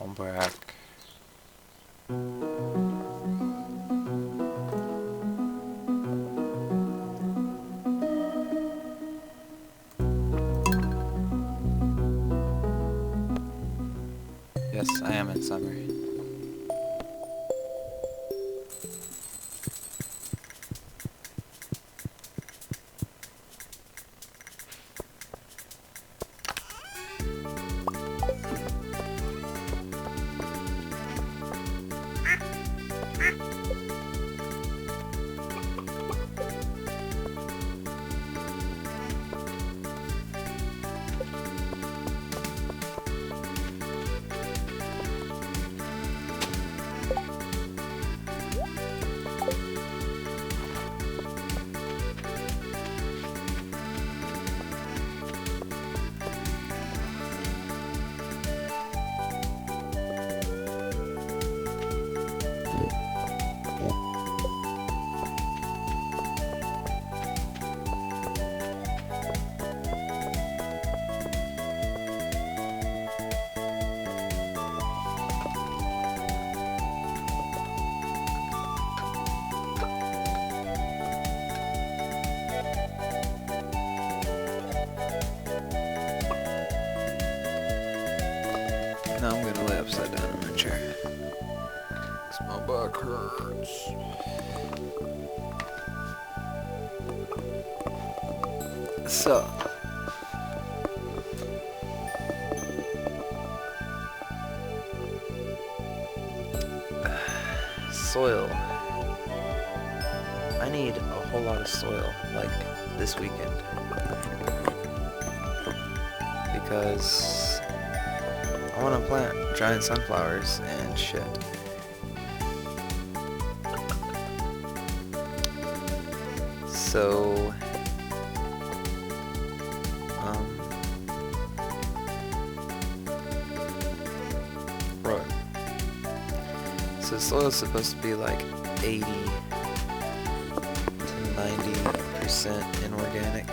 I'm back. Yes, I am in summer. Now I'm gonna lay upside down in my chair. 'Cause my back hurts. So, soil. I need a whole lot of soil, like this weekend. Because I want to plant giant sunflowers and shit. So, right. So soil is supposed to be like 80 to 90% inorganic.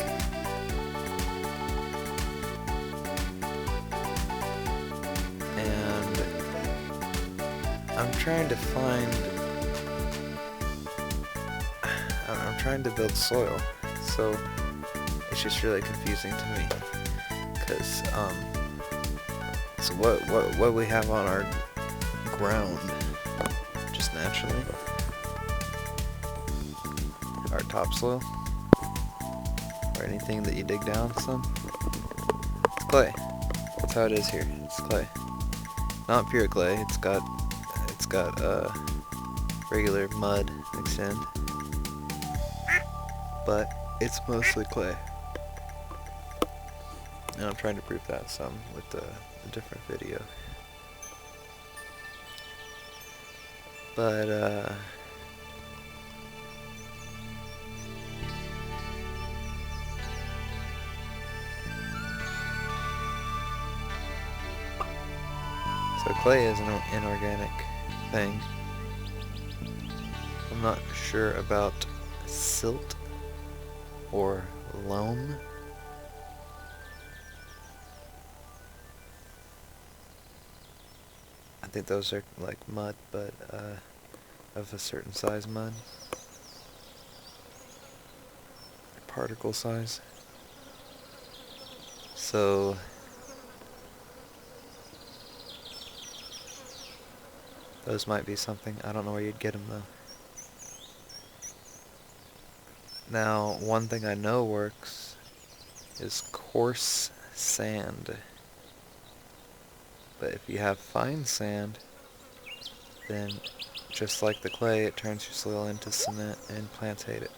And I'm trying to find, I'm trying to build soil, so it's just really confusing to me. Cause so what we have on our ground, just naturally, our topsoil, or anything that you dig down some, it's clay. That's how it is here. It's clay, not pure clay. It's got regular mud mixed in, but it's mostly clay. And I'm trying to prove that some with a different video. But, so clay is an inorganic thing. I'm not sure about silt or loam. I think those are like mud, but of a certain size mud. Particle size. So those might be something. I don't know where you'd get them though. Now, one thing I know works is coarse sand. But if you have fine sand, then just like the clay, it turns your soil into cement and plants hate it.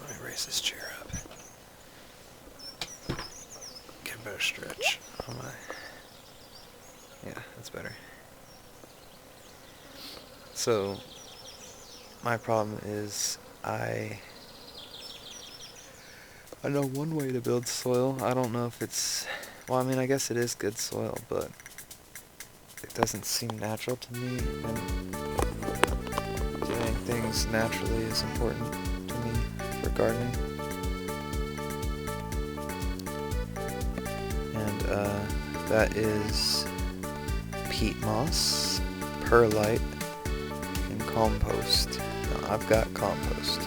Let me raise this chair up. Get a better stretch on my... Yeah, that's better. So, my problem is I know one way to build soil. I don't know if it's... Well, I mean, I guess it is good soil, but it doesn't seem natural to me. And things naturally is important to me for gardening. And that is peat moss, perlite, and compost. Now, I've got compost.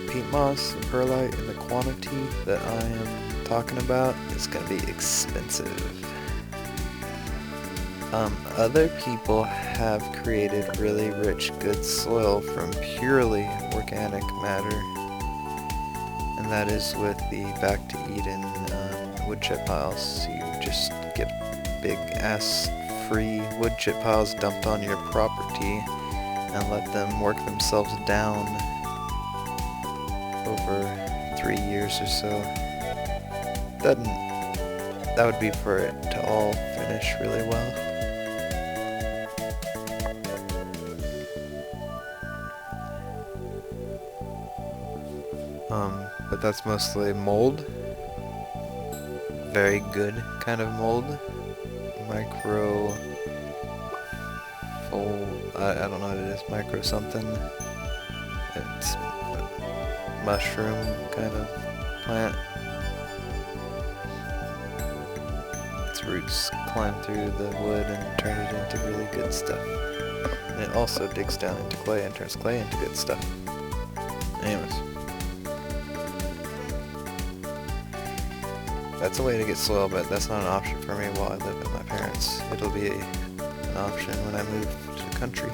Peat moss and perlite in the quantity that I am talking about is going to be expensive. Other people have created really rich, good soil from purely organic matter, and that is with the Back to Eden wood chip piles. You just get big ass free wood chip piles dumped on your property and let them work themselves down over 3 years or so. That would be for it to all finish really well. But that's mostly mold. Very good kind of mold. Micro fold, I don't know what it is, micro something. It's a mushroom kind of plant. Its roots climb through the wood and turn it into really good stuff. And it also digs down into clay and turns clay into good stuff. Anyways. That's a way to get soil, but that's not an option for me while I live with my parents. It'll be an option when I move to the country.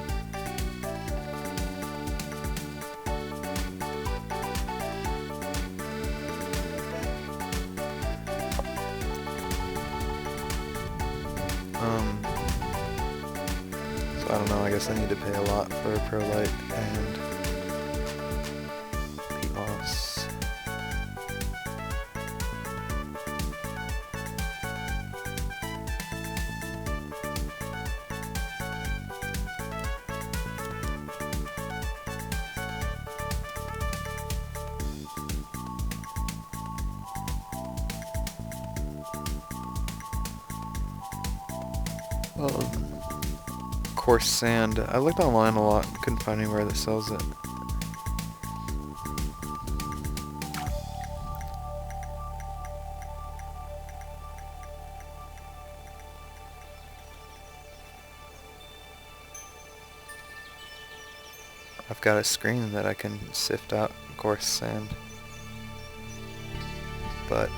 So I don't know, I guess I need to pay a lot for perlite and peat moss. Well, coarse sand. I looked online a lot, couldn't find anywhere that sells it. I've got a screen that I can sift out coarse sand, but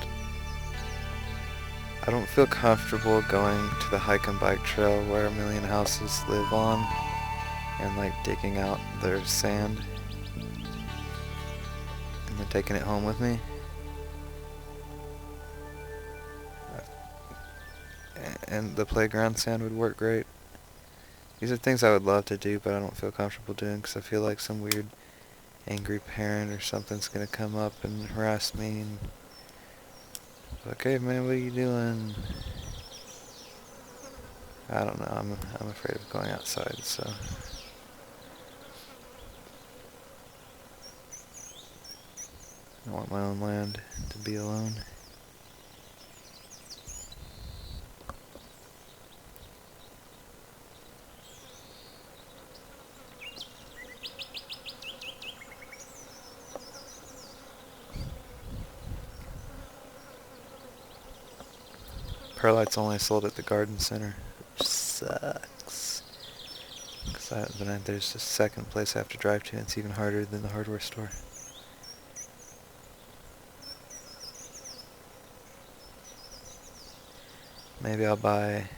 I don't feel comfortable going to the hike and bike trail where a million houses live on and like digging out their sand and then taking it home with me. And the playground sand would work great. These are things I would love to do, but I don't feel comfortable doing because I feel like some weird angry parent or something's gonna come up and harass me and okay, man, what are you doing? I don't know. I'm afraid of going outside, so I want my own land to be alone. Perlite's only sold at the garden center, which sucks. But there's a second place I have to drive to, and it's even harder than the hardware store. Maybe I'll buy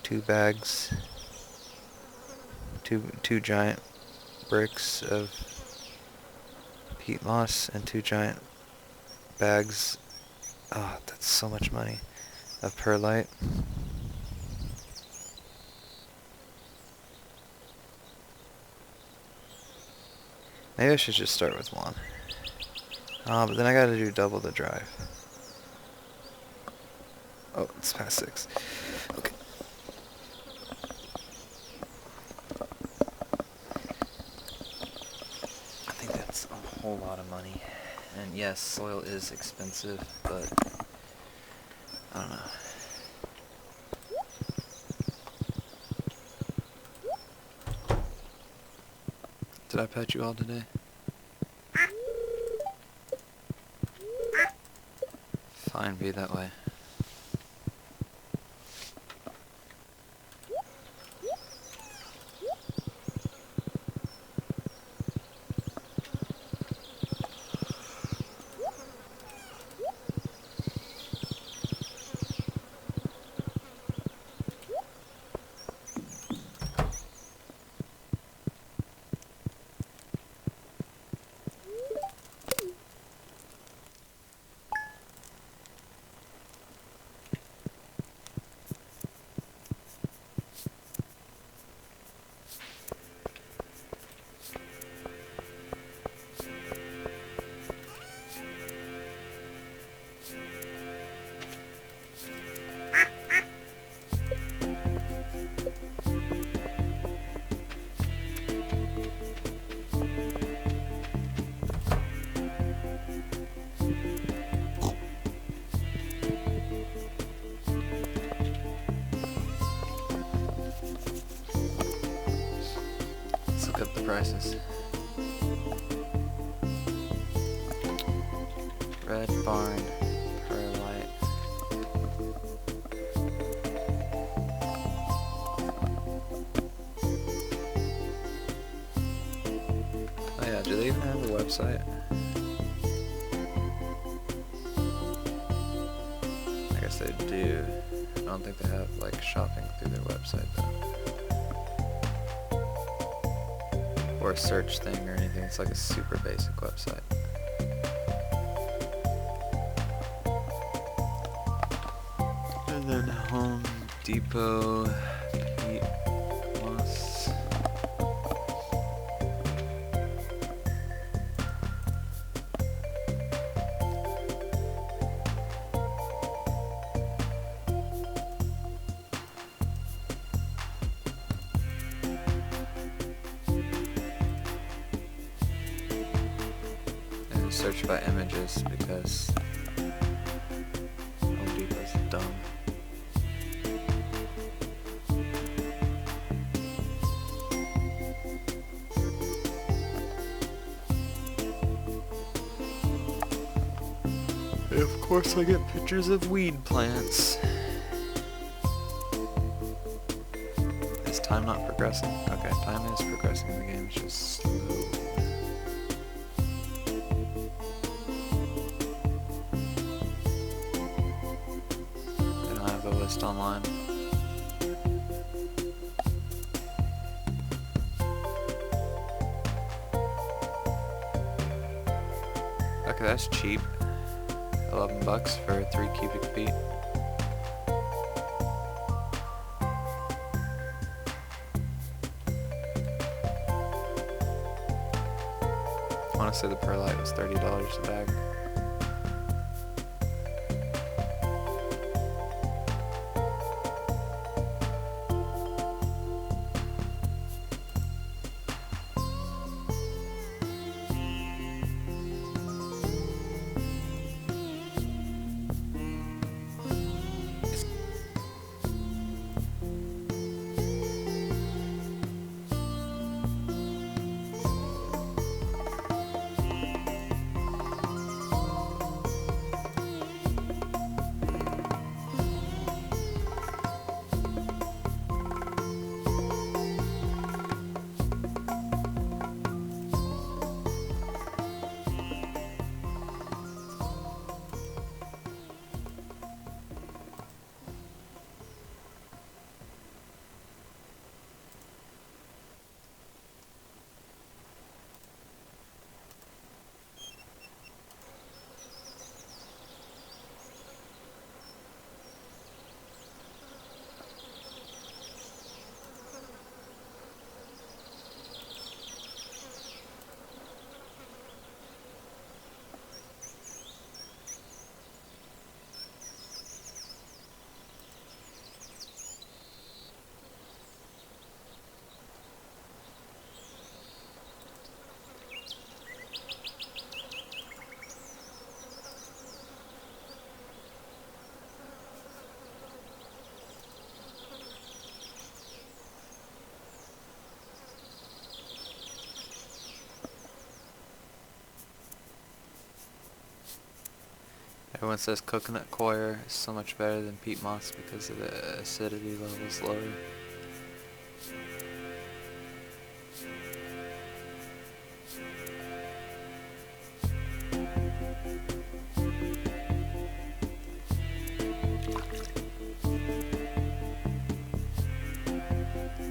2 bags, two giant bricks of peat moss and 2 giant bags. Oh, that's so much money. Of perlite. Maybe I should just start with 1. But then I gotta do double the drive. Oh, it's past 6. Okay. I think that's a whole lot of money. And yes, soil is expensive, but I don't know. Did I pet you all today? Fine, be that way. Let's look up the prices. Red Barn Perlite. Oh yeah, do they even have a website? I guess they do. I don't think they have like shopping through their website though. Or a search thing or anything. It's like a super basic website. And then Home Depot, Pete Moss. And search by images because Home Depot's dumb. And of course I get pictures of weed plants. Is time not progressing? Okay, time is progressing in the game, it's just slow. They don't have the list online. Okay, that's cheap. $11 for 3 cubic feet. I want to say the perlite was $30 a bag. Everyone says coconut coir is so much better than peat moss because of the acidity level is lower.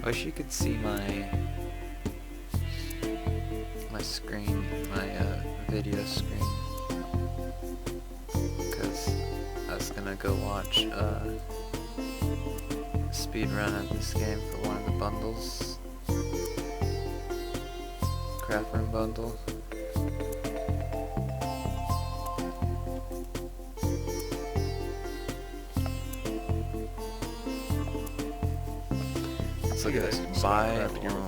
I wish you could see my screen, my video screen, because I was gonna go watch a speed run of this game for one of the bundles, craft room bundle. Let's look at this. Buy loam.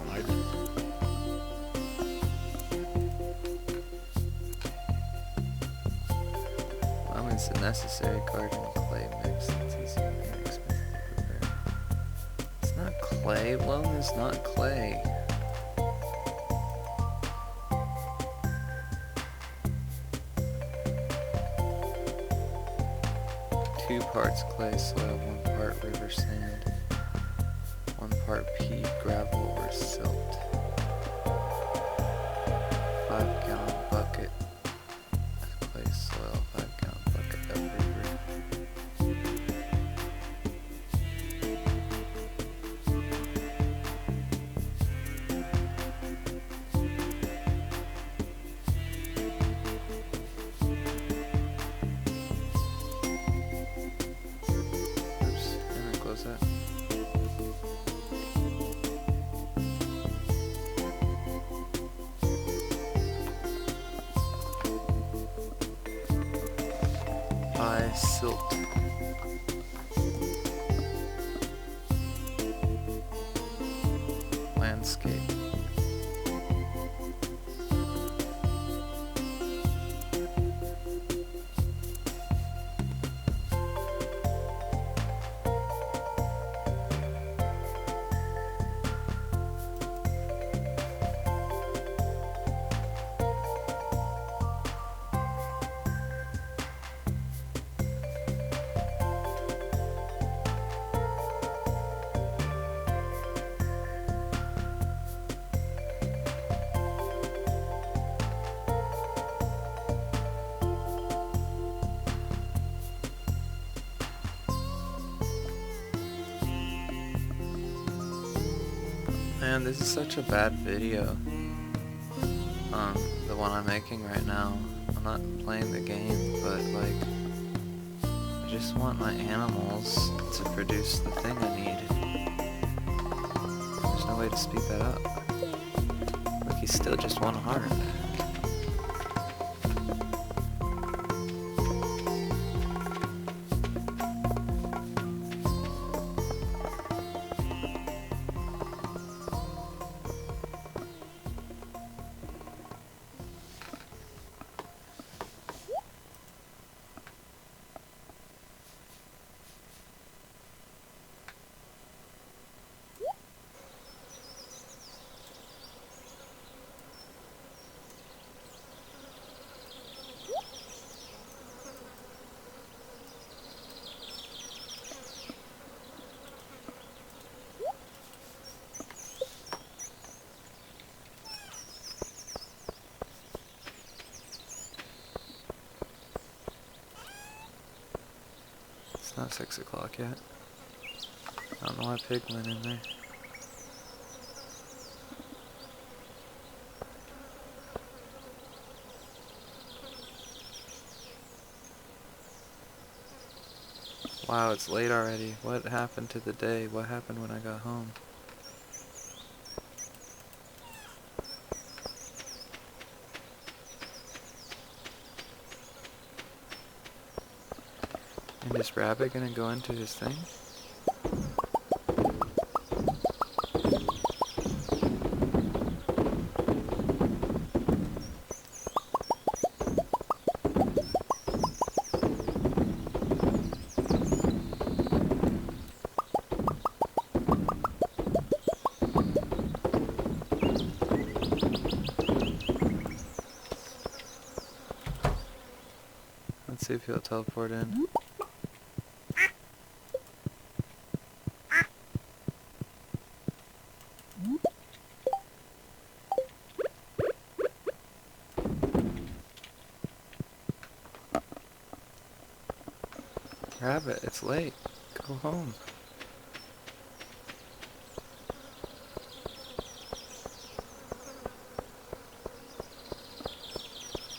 Loam is a necessary garden clay mix. It's easy and expensive to prepare. It's not clay. Loam is not clay. Two parts clay soil, 1 part river sand, 1 part pea, gravel, or silt. 5-gallon bucket of clay soil, 5-gallon bucket of river. Oops, I'm gonna close that. Buy silt. Landscape. Man, this is such a bad video. The one I'm making right now. I'm not playing the game, but like, I just want my animals to produce the thing I need. There's no way to speed that up. Like, he's still just 1 heart. It's not 6 o'clock yet. I don't know why Pig went in there. Wow, it's late already. What happened to the day? What happened when I got home? And is Rabbit gonna go into his thing? Let's see if he'll teleport in. Rabbit, it's late. Go home.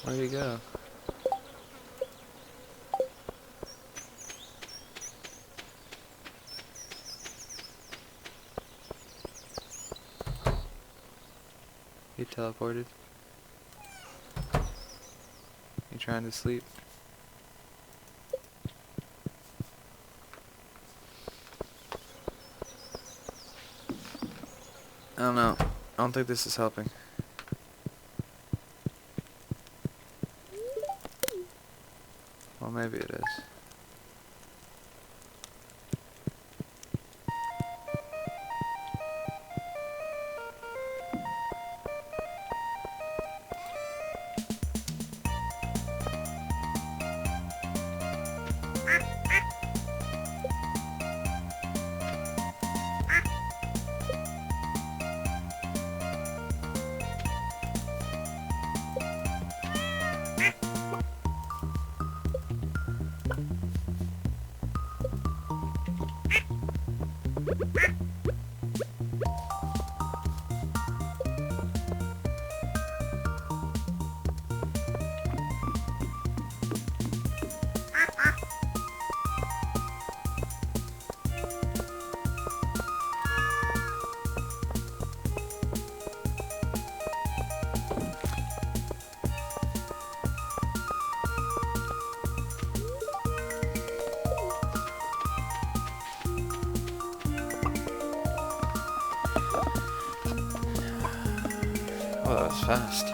Where'd he go? He teleported. You trying to sleep? I don't know. I don't think this is helping. Well, maybe it is. Oh, that was fast.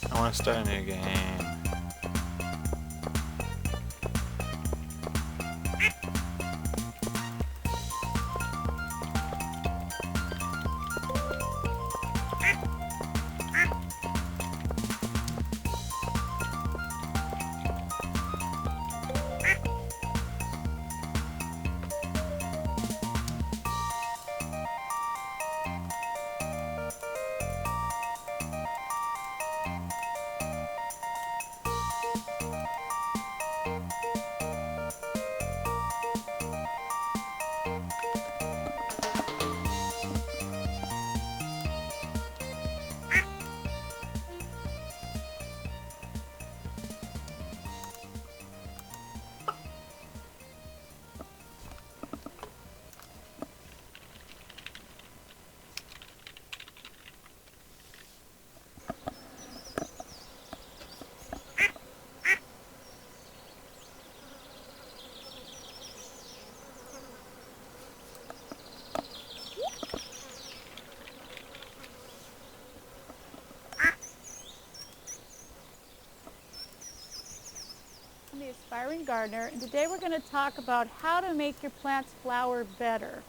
I want to start a new game. I'm the Aspiring Gardener, and today we're going to talk about how to make your plants flower better.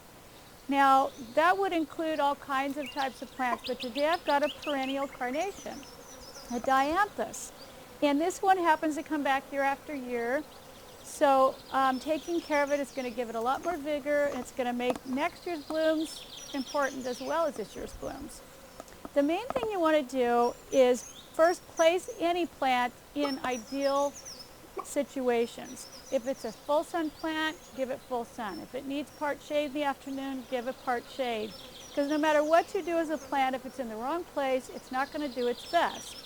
Now, that would include all kinds of types of plants, but today I've got a perennial carnation. a dianthus. And this one happens to come back year after year. So taking care of it is going to give it a lot more vigor, and it's going to make next year's blooms important as well as this year's blooms. The main thing you want to do is first place any plant in ideal situations. If it's a full sun plant, give it full sun. If it needs part shade in the afternoon, give it part shade. Because no matter what you do as a plant, if it's in the wrong place, it's not going to do its best.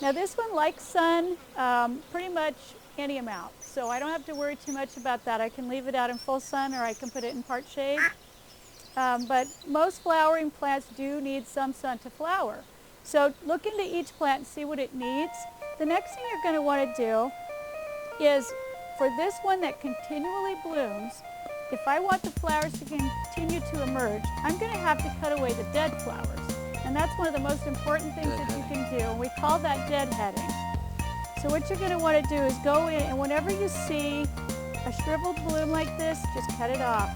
Now this one likes sun pretty much any amount, so I don't have to worry too much about that. I can leave it out in full sun, or I can put it in part shade. But most flowering plants do need some sun to flower. So look into each plant and see what it needs. The next thing you're going to want to do is, for this one that continually blooms, if I want the flowers to continue to emerge, I'm going to have to cut away the dead flowers. And that's one of the most important things that you can do, and we call that deadheading. So what you're going to want to do is go in, and whenever you see a shriveled bloom like this, just cut it off.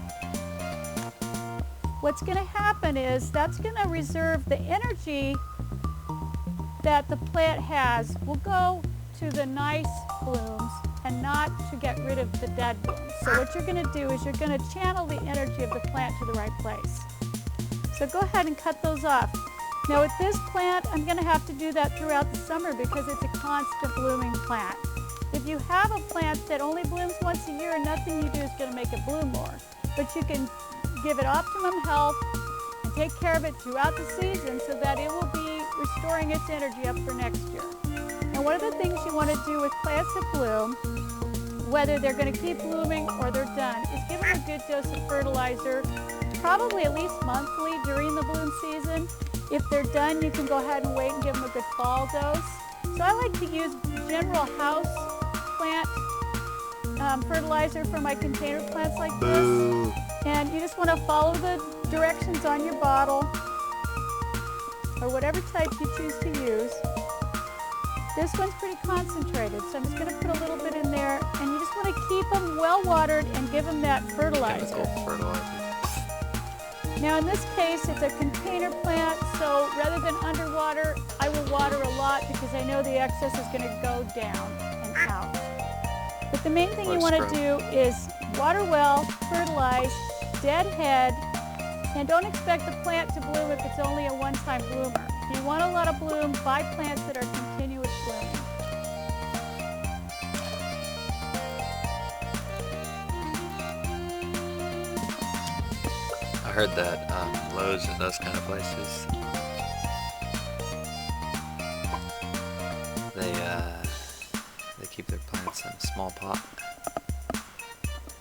What's going to happen is that's going to reserve the energy that the plant has will go to the nice blooms and not to get rid of the dead blooms. So what you're going to do is you're going to channel the energy of the plant to the right place. So go ahead and cut those off. Now with this plant, I'm going to have to do that throughout the summer because it's a constant blooming plant. If you have a plant that only blooms once a year, nothing you do is going to make it bloom more. But you can give it optimum health and take care of it throughout the season so that it will be restoring its energy up for next year. And one of the things you want to do with plants that bloom, whether they're going to keep blooming or they're done, is give them a good dose of fertilizer, probably at least monthly during the bloom season. If they're done, you can go ahead and wait and give them a good fall dose. So I like to use general house plant fertilizer for my container plants like this. And you just want to follow the directions on your bottle, or whatever type you choose to use. This one's pretty concentrated, so I'm just going to put a little bit in there, and you just want to keep them well watered and give them that fertilizer. Chemical fertilizer. Now in this case, it's a container plant, so rather than underwater, I will water a lot because I know the excess is going to go down and out. But the main thing you want to do is water well, fertilize, deadhead, and don't expect the plant to bloom if it's only a one-time bloomer. If you want a lot of bloom, buy plants that are continuous blooming. I heard that Lowe's and those kind of places, they keep their plants in a small pot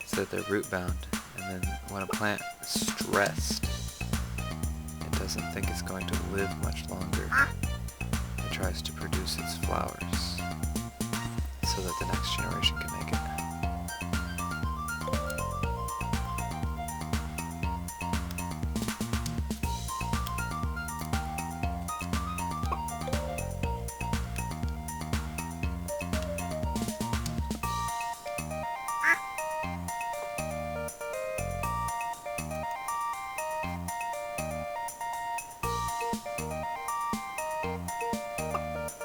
so that they're root bound, and then when a plant is stressed, it doesn't think it's going to live much longer. It tries to produce its flowers so that the next generation can make it.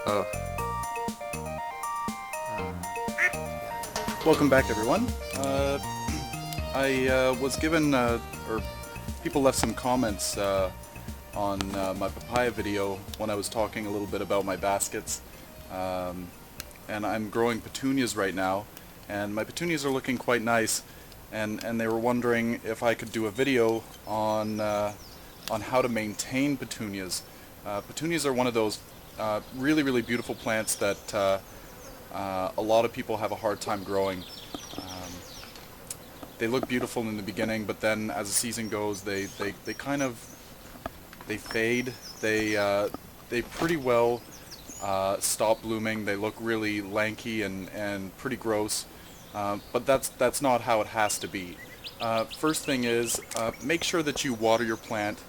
Oh. Welcome back, everyone. I was given, or people left some comments on my papaya video when I was talking a little bit about my baskets. And I'm growing petunias right now, and my petunias are looking quite nice. And they were wondering if I could do a video on how to maintain petunias. Petunias are one of those really beautiful plants that a lot of people have a hard time growing. They look beautiful in the beginning, but then as the season goes, they kind of fade. They pretty well stop blooming. They look really lanky and pretty gross. But that's not how it has to be. First thing is, make sure that you water your plant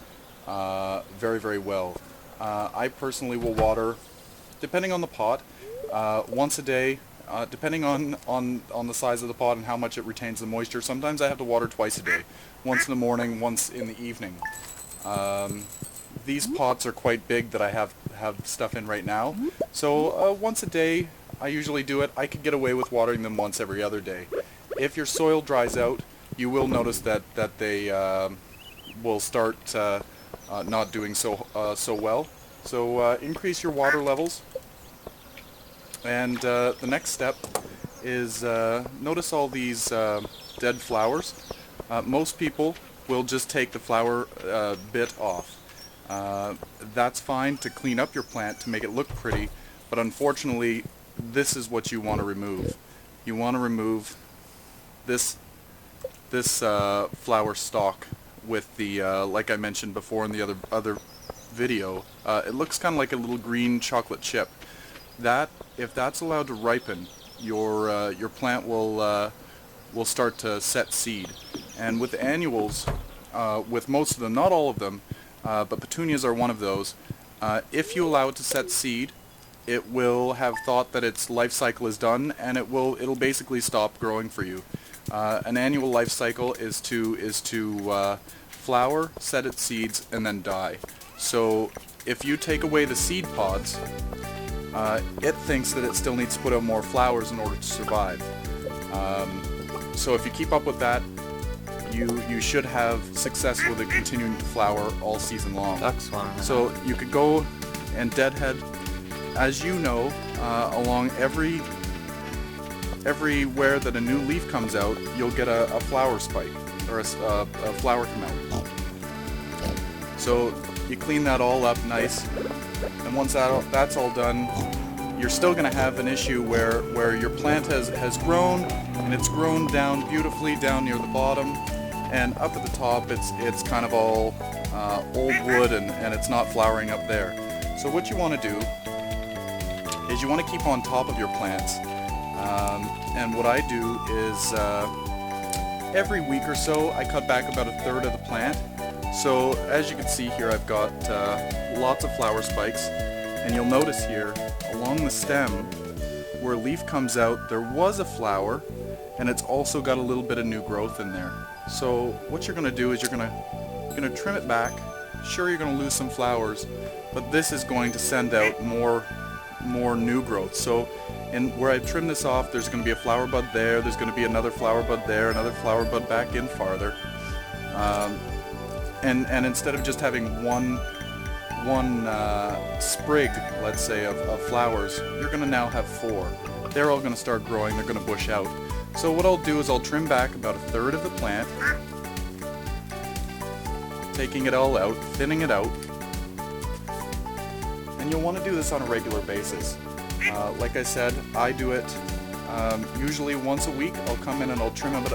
very well. I personally will water, depending on the pot, once a day, depending on the size of the pot and how much it retains the moisture. Sometimes I have to water twice a day, once in the morning, once in the evening. these pots are quite big that I have stuff in right now. So once a day, I usually do it. I could get away with watering them once every other day. If your soil dries out, you will notice that they will start not doing so well. So increase your water levels. And the next step is notice all these dead flowers. Most people will just take the flower bit off. That's fine to clean up your plant to make it look pretty, but unfortunately this is what you want to remove. You want to remove this flower stalk with the like I mentioned before in the other video. It looks kind of like a little green chocolate chip. That, if that's allowed to ripen, your plant will start to set seed. And with annuals, with most of them, not all of them, but petunias are one of those, if you allow it to set seed, it will have thought that its life cycle is done, and it'll basically stop growing for you. An annual life cycle is to flower, set its seeds, and then die. So if you take away the seed pods, it thinks that it still needs to put out more flowers in order to survive. So if you keep up with that, you should have success with it continuing to flower all season long. That's fine. So you could go and deadhead, as you know, along everywhere that a new leaf comes out, you'll get a flower spike, or a flower come out. So you clean that all up nice, and once that's all done, you're still going to have an issue where your plant has grown, and it's grown down beautifully down near the bottom, and up at the top it's kind of all old wood, and it's not flowering up there. So what you want to do is you want to keep on top of your plants, and what I do is every week or so I cut back about 1/3 of the plant. So as you can see here, I've got lots of flower spikes, and you'll notice here along the stem where a leaf comes out, there was a flower, and it's also got a little bit of new growth in there. So what you're going to do is you're going to trim it back. Sure, you're going to lose some flowers, but this is going to send out more new growth. So where I trim this off, there's going to be a flower bud there, there's going to be another flower bud there, another flower bud back in farther. And instead of just having one sprig, let's say, of flowers, you're going to now have 4. They're all going to start growing, they're going to bush out. So what I'll do is I'll trim back about 1/3 of the plant, taking it all out, thinning it out, and you'll want to do this on a regular basis. Like I said, I do it usually once a week. I'll come in and I'll trim out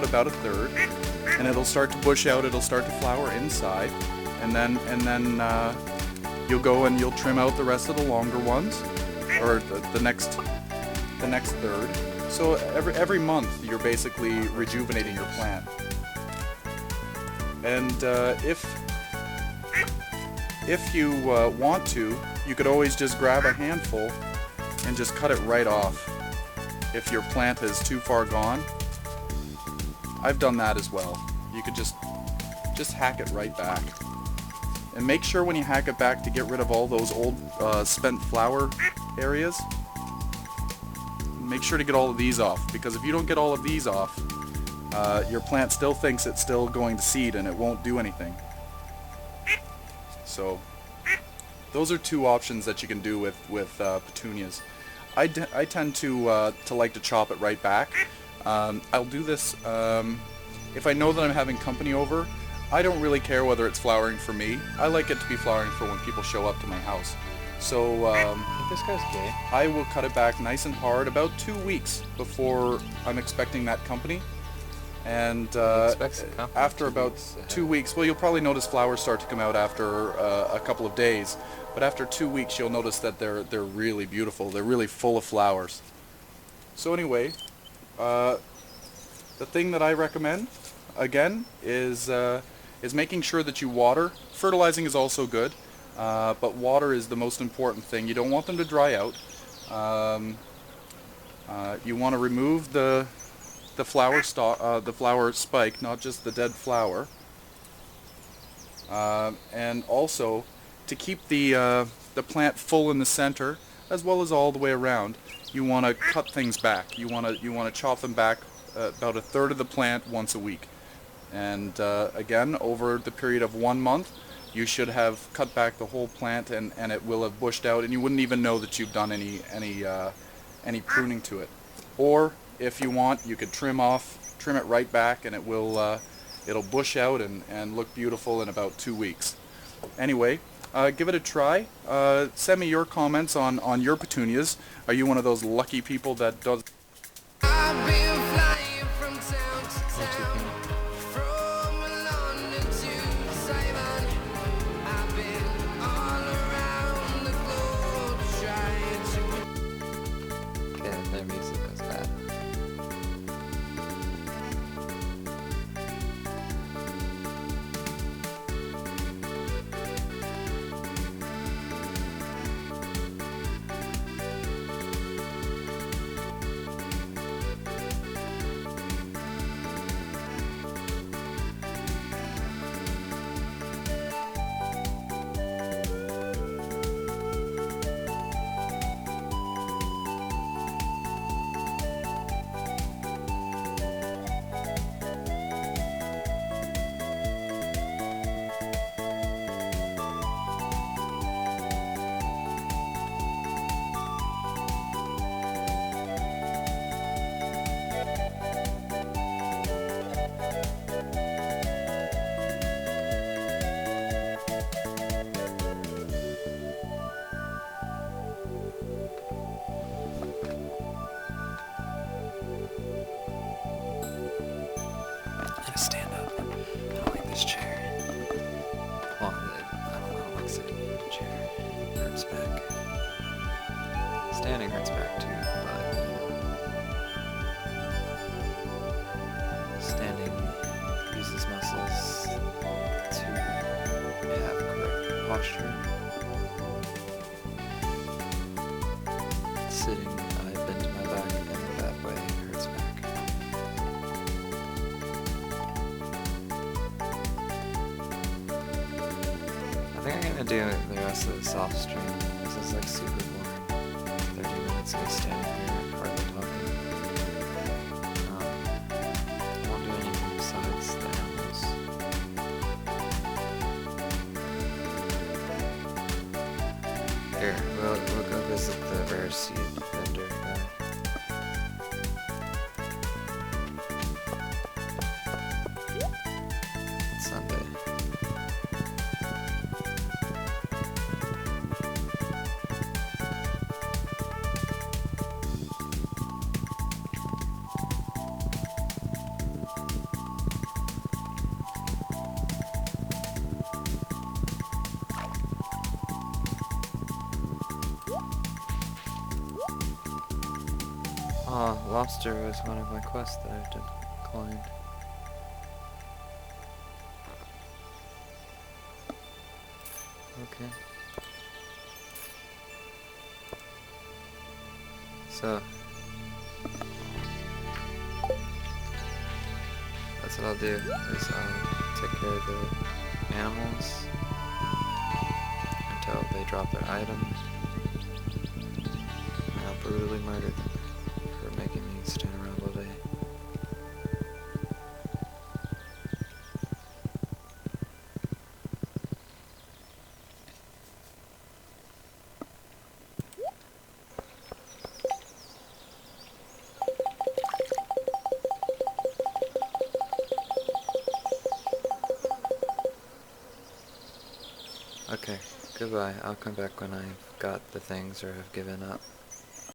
about 1/3, and it'll start to bush out, it'll start to flower inside, and then you'll go and you'll trim out the rest of the longer ones, or the next 1/3. So every month you're basically rejuvenating your plant. And if you want to, you could always just grab a handful and just cut it right off if your plant is too far gone. I've done that as well. You could just hack it right back. And make sure when you hack it back to get rid of all those old spent flower areas. Make sure to get all of these off, because if you don't get all of these off, your plant still thinks it's still going to seed and it won't do anything. So those are 2 options that you can do with petunias. I tend to like to chop it right back. I'll do this if I know that I'm having company over. I don't really care whether it's flowering for me. I like it to be flowering for when people show up to my house. So This guy's gay. I will cut it back nice and hard about 2 weeks before I'm expecting that company. And after about 2 weeks, well, you'll probably notice flowers start to come out after a couple of days. But after 2 weeks, you'll notice that they're really beautiful. They're really full of flowers. So anyway, the thing that I recommend, again, is making sure that you water. Fertilizing is also good, but water is the most important thing. You don't want them to dry out. You want to remove the flower spike, not just the dead flower. And also, to keep the plant full in the center, as well as all the way around, you want to cut things back. You want to chop them back about a third of the plant once a week. And again, over the period of 1 month, you should have cut back the whole plant, and it will have bushed out, and you wouldn't even know that you've done any pruning to it. Or if you want, you could trim it right back, and it'll bush out and look beautiful in about 2 weeks. Anyway, give it a try. Send me your comments on your petunias. Are you one of those lucky people that does? I've been flying from town to Thank you, town, Kenny. from London to Taiwan. I've been all around the globe trying to. Okay, their music was bad. Stand up. I don't like this chair. Well, I don't like sitting in a chair. It hurts back. Standing hurts back too, but standing uses muscles to have correct posture. Sitting, I bend my back, and that way hurts back. I think I'm gonna do the rest of the soft stream. This is like super boring. 30 minutes of me standing here, hardly talking. I won't do anything besides the animals. Here, we'll go visit the rare seed vendor guy. It's Sunday. Oh, lobster was one of my quests that I declined. Okay. So, that's what I'll do, is I'll take care of the animals until they drop their items, and I'll brutally murder them for making me stand around all day. Okay, goodbye. I'll come back when I've got the things or have given up.